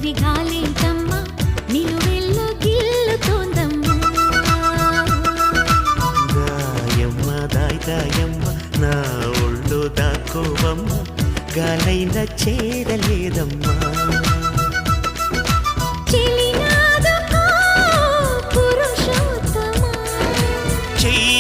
చల్లని గాలేంటమ్మా నిలువెల్ల గిల్లుతోందమ్మా. దాయమ్మ దాయమ్మ నా ఒళ్ళు దాకోవమ్మ గాలైన చేరలేదమ్మా. చెలినాదుకో పురుషోత్తమా. చెయ్యి